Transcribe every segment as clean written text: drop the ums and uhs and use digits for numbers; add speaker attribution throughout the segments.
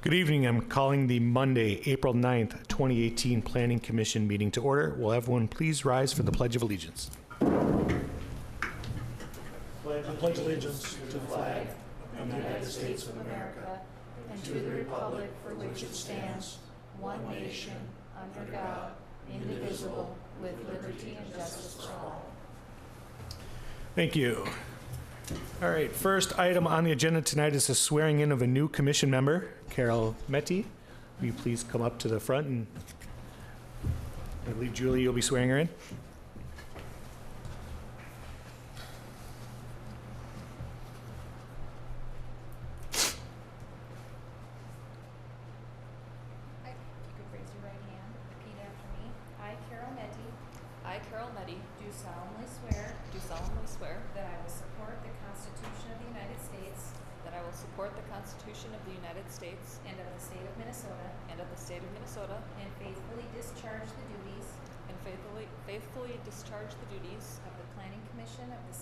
Speaker 1: Good evening. I'm calling the Monday, April 9th, 2018 Planning Commission meeting to order. Will everyone please rise for the Pledge of Allegiance?
Speaker 2: I pledge allegiance to the flag of the United States of America and to the republic for which it stands, one nation, under God, indivisible, with liberty and justice for all.
Speaker 1: Thank you. All right, first item on the agenda tonight is the swearing in of a new commission member, Carol Metty. Will you please come up to the front, and I believe Julie, you'll be swearing her in.
Speaker 3: If you could raise your right hand, repeat after me. I, Carol Metty, do solemnly swear that I will support the Constitution of the United States and of the state of Minnesota, and faithfully discharge the duties of the Planning Commission of the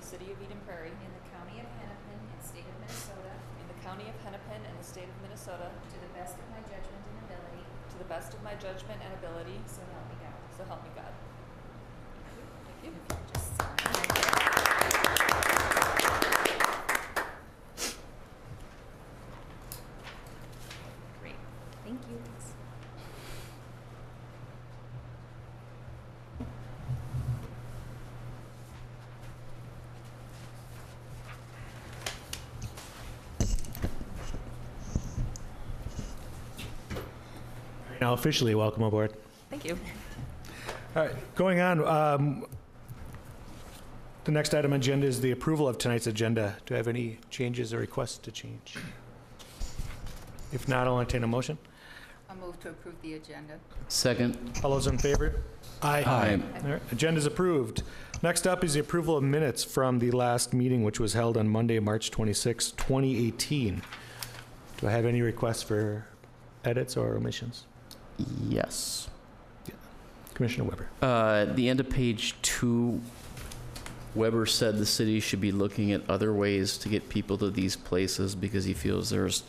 Speaker 3: City of Eden Prairie in the County of Hennepin and State of Minnesota to the best of my judgment and ability, so help me God.
Speaker 4: So help me God. Thank you.
Speaker 3: Just sign. Great. Thank you.
Speaker 1: Now officially welcome aboard.
Speaker 4: Thank you.
Speaker 1: All right, going on. The next item on agenda is the approval of tonight's agenda. Do I have any changes or requests to change? If not, I'll entertain a motion.
Speaker 5: I'll move to approve the agenda.
Speaker 6: Second.
Speaker 1: All those in favor?
Speaker 6: Aye.
Speaker 1: All right, agenda's approved. Next up is the approval of minutes from the last meeting, which was held on Monday, March 26, 2018. Do I have any requests for edits or omissions?
Speaker 6: Yes.
Speaker 1: Commissioner Weber.
Speaker 6: At the end of page 2, Weber said the city should be looking at other ways to get people to these places because he feels there's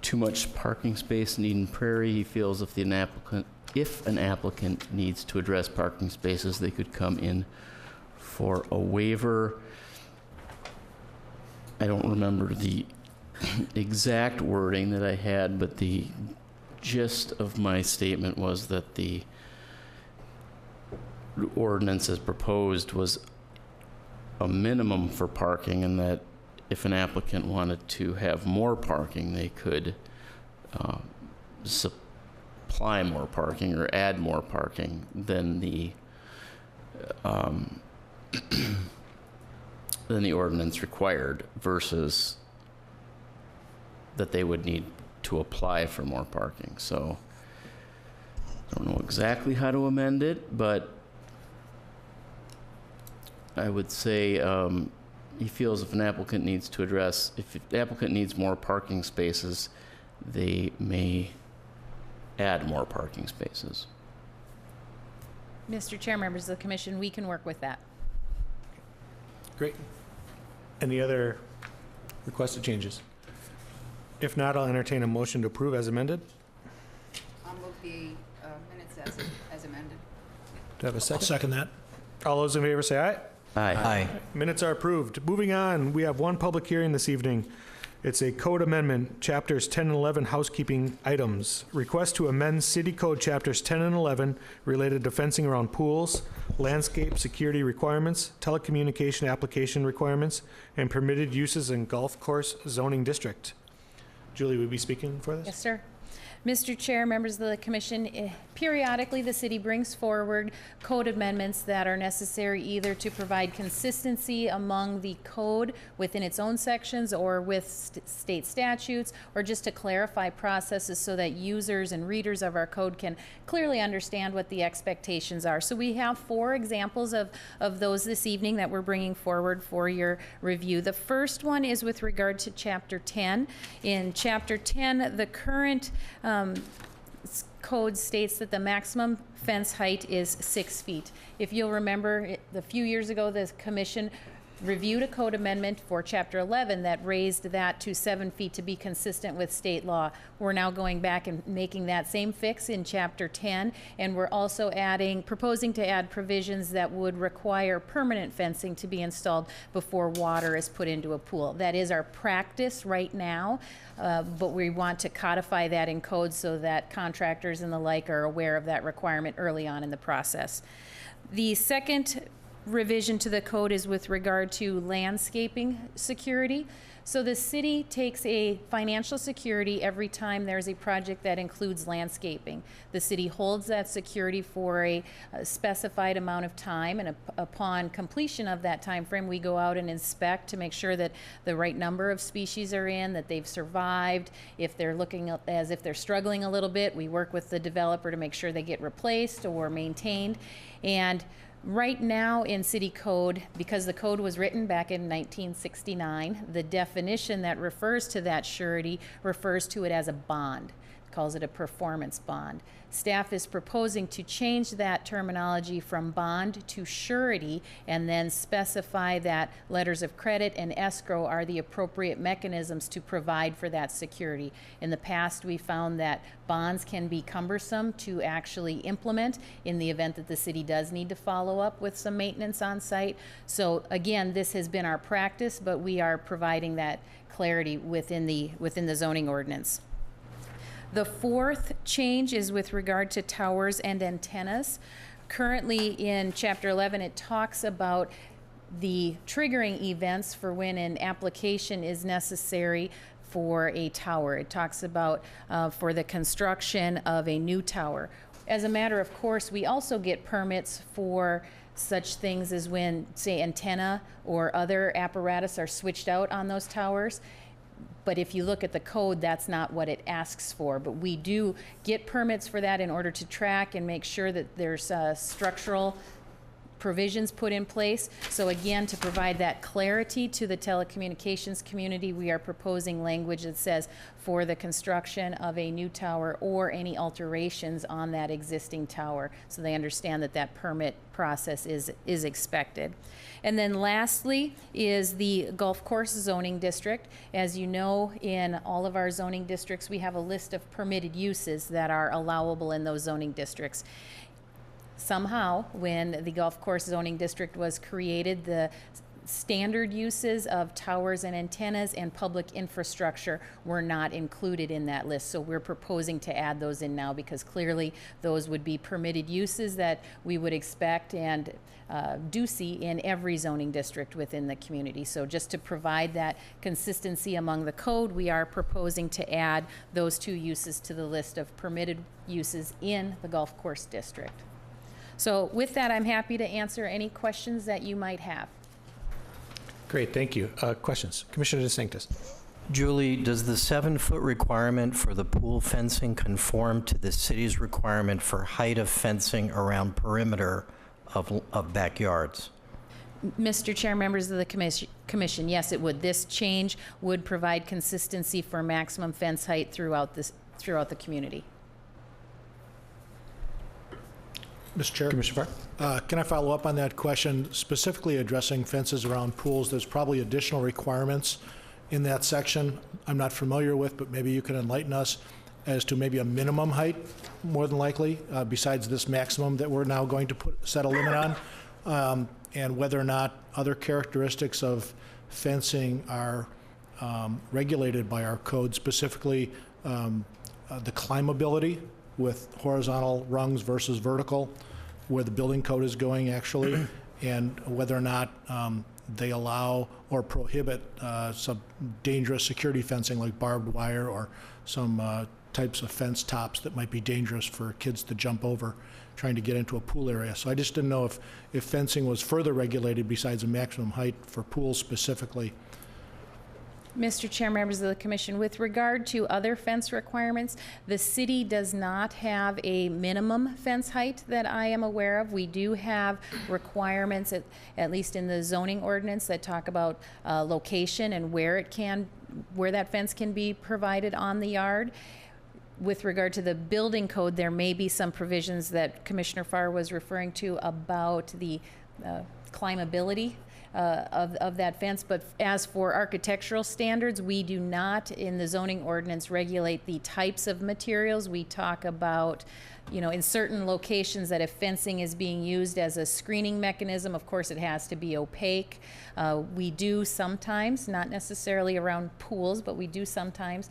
Speaker 6: too much parking space in Eden Prairie. He feels if an applicant needs to address parking spaces, they could come in for a waiver. I don't remember the exact wording that I had, but the gist of my statement was that the ordinance as proposed was a minimum for parking, and that if an applicant wanted to have more parking, they could supply more parking or add more parking than the than the ordinance required, versus that they would need to apply for more parking. So I don't know exactly how to amend it, but I would say he feels if an applicant needs to address, if the applicant needs more parking spaces, they may add more parking spaces.
Speaker 3: Mr. Chair, members of the commission, we can work with that.
Speaker 1: Great. Any other requested changes? If not, I'll entertain a motion to approve as amended.
Speaker 5: I'll move the minutes as amended.
Speaker 1: Do I have a second?
Speaker 2: I'll second that.
Speaker 1: All those in favor say aye.
Speaker 6: Aye.
Speaker 1: Minutes are approved. Moving on, we have one public hearing this evening. It's a code amendment, chapters 10 and 11, housekeeping items. Request to amend city code chapters 10 and 11 related to fencing around pools, landscape security requirements, telecommunication application requirements, and permitted uses in golf course zoning district. Julie, will you be speaking for this?
Speaker 3: Yes, sir. Mr. Chair, members of the commission, periodically the city brings forward code amendments that are necessary either to provide consistency among the code within its own sections or with state statutes, or just to clarify processes so that users and readers of our code can clearly understand what the expectations are. So we have 4 examples of those this evening that we're bringing forward for your review. The first one is with regard to Chapter 10. In Chapter 10, the current code states that the maximum fence height is 6 feet. If you'll remember, a few years ago, the commission reviewed a code amendment for Chapter 11 that raised that to 7 feet to be consistent with state law. We're now going back and making that same fix in Chapter 10, and we're also proposing to add provisions that would require permanent fencing to be installed before water is put into a pool. That is our practice right now, but we want to codify that in code so that contractors and the like are aware of that requirement early on in the process. The second revision to the code is with regard to landscaping security. So the city takes a financial security every time there's a project that includes landscaping. The city holds that security for a specified amount of time, and upon completion of that time frame, we go out and inspect to make sure that the right number of species are in, that they've survived. If they're looking as if they're struggling a little bit, we work with the developer to make sure they get replaced or maintained. And right now in city code, because the code was written back in 1969, the definition that refers to that surety refers to it as a bond. It calls it a performance bond. Staff is proposing to change that terminology from bond to surety and then specify that letters of credit and escrow are the appropriate mechanisms to provide for that security. In the past, we found that bonds can be cumbersome to actually implement in the event that the city does need to follow up with some maintenance on site. So again, this has been our practice, but we are providing that clarity within the zoning ordinance. The fourth change is with regard to towers and antennas. Currently in Chapter 11, it talks about the triggering events for when an application is necessary for a tower. It talks about for the construction of a new tower. As a matter of course, we also get permits for such things as when, say, antenna or other apparatus are switched out on those towers. But if you look at the code, that's not what it asks for. But we do get permits for that in order to track and make sure that there's structural provisions put in place. So again, to provide that clarity to the telecommunications community, we are proposing language that says for the construction of a new tower or any alterations on that existing tower, so they understand that that permit process is expected. And then lastly is the golf course zoning district. As you know, in all of our zoning districts, we have a list of permitted uses that are allowable in those zoning districts. Somehow, when the golf course zoning district was created, the standard uses of towers and antennas and public infrastructure were not included in that list. So we're proposing to add those in now because clearly those would be permitted uses that we would expect and do see in every zoning district within the community. So just to provide that consistency among the code, we are proposing to add those two uses to the list of permitted uses in the golf course district. So with that, I'm happy to answer any questions that you might have.
Speaker 1: Great, thank you. Questions? Commissioner DeSanctis.
Speaker 7: Julie, does the 7-foot requirement for the pool fencing conform to the city's requirement for height of fencing around perimeter of backyards?
Speaker 3: Mr. Chair, members of the commission, yes, it would. This change would provide consistency for maximum fence height throughout the community.
Speaker 8: Mr. Chair,
Speaker 1: Commissioner Farr?
Speaker 8: can I follow up on that question, specifically addressing fences around pools? There's probably additional requirements in that section I'm not familiar with, but maybe you can enlighten us as to maybe a minimum height, more than likely, besides this maximum that we're now going to set a limit on, and whether or not other characteristics of fencing are regulated by our code, specifically the climbability with horizontal rungs versus vertical, where the building code is going actually, and whether or not they allow or prohibit some dangerous security fencing like barbed wire or some types of fence tops that might be dangerous for kids to jump over trying to get into a pool area. So I just didn't know if fencing was further regulated besides a maximum height for pools specifically.
Speaker 3: Mr. Chair, members of the commission, with regard to other fence requirements, the city does not have a minimum fence height that I am aware of. We do have requirements, at least in the zoning ordinance, that talk about location and where that fence can be provided on the yard. With regard to the building code, there may be some provisions that Commissioner Farr was referring to about the climbability of that fence. But as for architectural standards, we do not in the zoning ordinance regulate the types of materials. We talk about, you know, in certain locations that if fencing is being used as a screening mechanism, of course it has to be opaque. We do sometimes, not necessarily around pools, but we do sometimes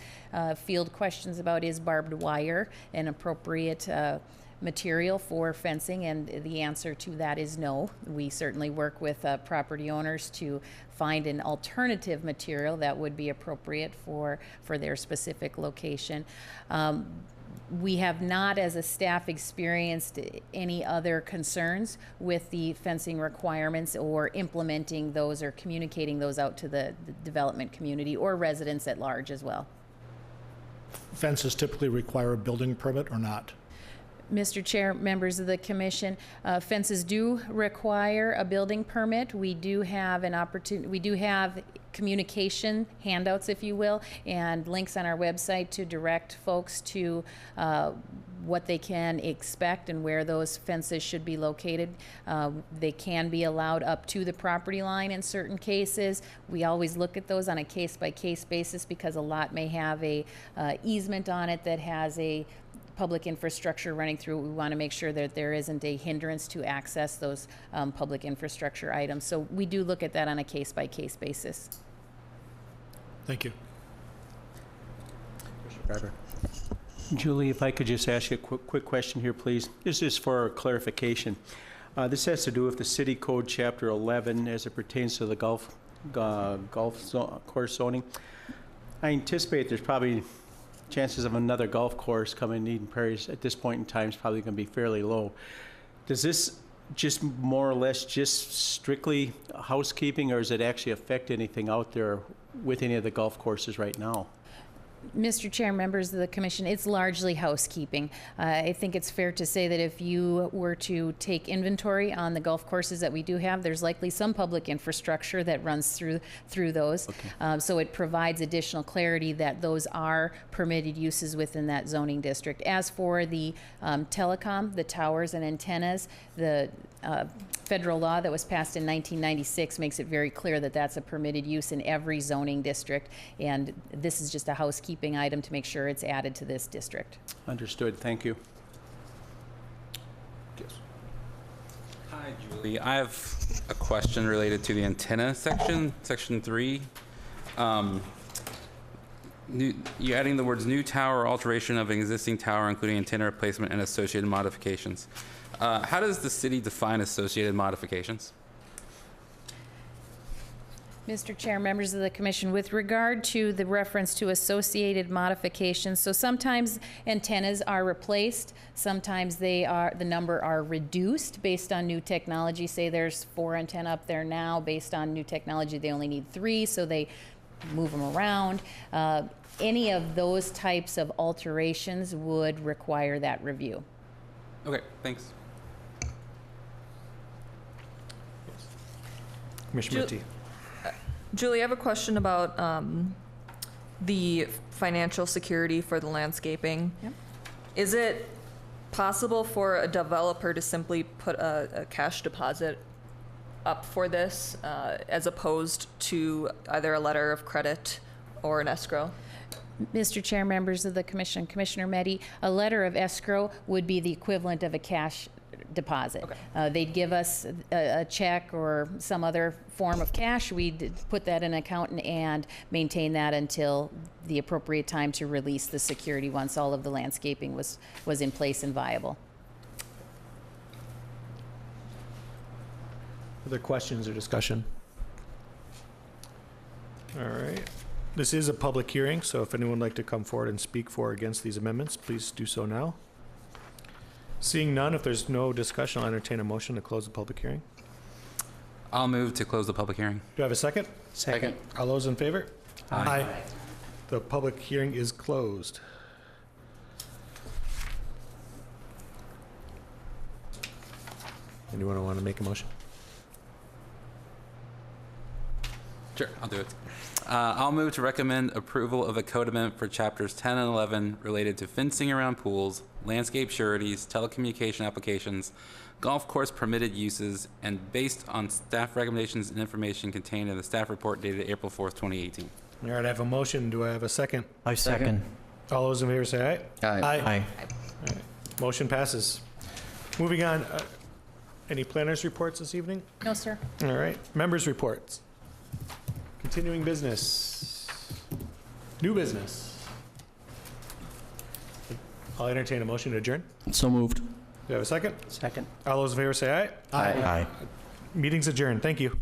Speaker 3: field questions about is barbed wire an appropriate material for fencing, and the answer to that is no. We certainly work with property owners to find an alternative material that would be appropriate for their specific location. We have not, as a staff, experienced any other concerns with the fencing requirements or implementing those or communicating those out to the development community or residents at large as well.
Speaker 8: Fences typically require a building permit or not?
Speaker 3: Mr. Chair, members of the commission, fences do require a building permit. We do have an opportunity, we do have communication handouts, if you will, and links on our website to direct folks to what they can expect and where those fences should be located. They can be allowed up to the property line in certain cases. We always look at those on a case-by-case basis because a lot may have a easement on it that has a public infrastructure running through. We want to make sure that there isn't a hindrance to access those public infrastructure items. So we do look at that on a case-by-case basis.
Speaker 8: Thank you.
Speaker 9: Barber. Julie, if I could just ask you a quick question here, please. This is for clarification. This has to do with the City Code Chapter 11 as it pertains to the golf course zoning. I anticipate there's probably chances of another golf course coming in Eden Prairie at this point in time is probably going to be fairly low. Does this just more or less just strictly housekeeping, or does it actually affect anything out there with any of the golf courses right now?
Speaker 3: Mr. Chair, members of the commission, it's largely housekeeping. I think it's fair to say that if you were to take inventory on the golf courses that we do have, there's likely some public infrastructure that runs through those. Okay. So it provides additional clarity that those are permitted uses within that zoning district. As for the telecom, the towers and antennas, the federal law that was passed in 1996 makes it very clear that that's a permitted use in every zoning district, and this is just a housekeeping item to make sure it's added to this district.
Speaker 9: Understood. Thank you.
Speaker 8: Yes.
Speaker 10: Hi, Julie. I have a question related to the antenna section, section 3. You're adding the words new tower or alteration of an existing tower, including antenna replacement and associated modifications. How does the city define associated modifications?
Speaker 3: Mr. Chair, members of the commission, with regard to the reference to associated modifications, so sometimes antennas are replaced, sometimes the number are reduced based on new technology. Say there's 4 antenna up there now, based on new technology they only need 3, so they move them around. Any of those types of alterations would require that review.
Speaker 10: Okay, thanks.
Speaker 1: Commissioner Murty.
Speaker 4: Julie, I have a question about the financial security for the landscaping.
Speaker 3: Yep.
Speaker 4: Is it possible for a developer to simply put a cash deposit up for this as opposed to either a letter of credit or an escrow?
Speaker 3: Mr. Chair, members of the commission, Commissioner Meddy, a letter of escrow would be the equivalent of a cash deposit.
Speaker 4: Okay.
Speaker 3: They'd give us a check or some other form of cash. We'd put that in an account and maintain that until the appropriate time to release the security once all of the landscaping was in place and viable.
Speaker 1: Other questions or discussion? All right. This is a public hearing, so if anyone would like to come forward and speak for or against these amendments, please do so now. Seeing none, if there's no discussion, I'll entertain a motion to close the public hearing.
Speaker 10: I'll move to close the public hearing.
Speaker 1: Do I have a second?
Speaker 6: Second.
Speaker 1: All those in favor?
Speaker 10: Aye.
Speaker 1: The public hearing is closed. Anyone want to make a motion?
Speaker 10: Sure, I'll do it. I'll move to recommend approval of a code amendment for chapters 10 and 11 related to fencing around pools, landscape sureties, telecommunication applications, golf course permitted uses, and based on staff recommendations and information contained in the staff report dated April 4th, 2018.
Speaker 1: All right, I have a motion. Do I have a second?
Speaker 7: I second.
Speaker 1: All those in favor say aye.
Speaker 7: Aye.
Speaker 1: Motion passes. Moving on, any planners reports this evening?
Speaker 3: No, sir.
Speaker 1: All right, members reports. Continuing business. New business. I'll entertain a motion to adjourn.
Speaker 6: So moved.
Speaker 1: Do I have a second?
Speaker 9: Second.
Speaker 1: All those in favor say aye.
Speaker 7: Aye.
Speaker 1: Meeting's adjourned. Thank you.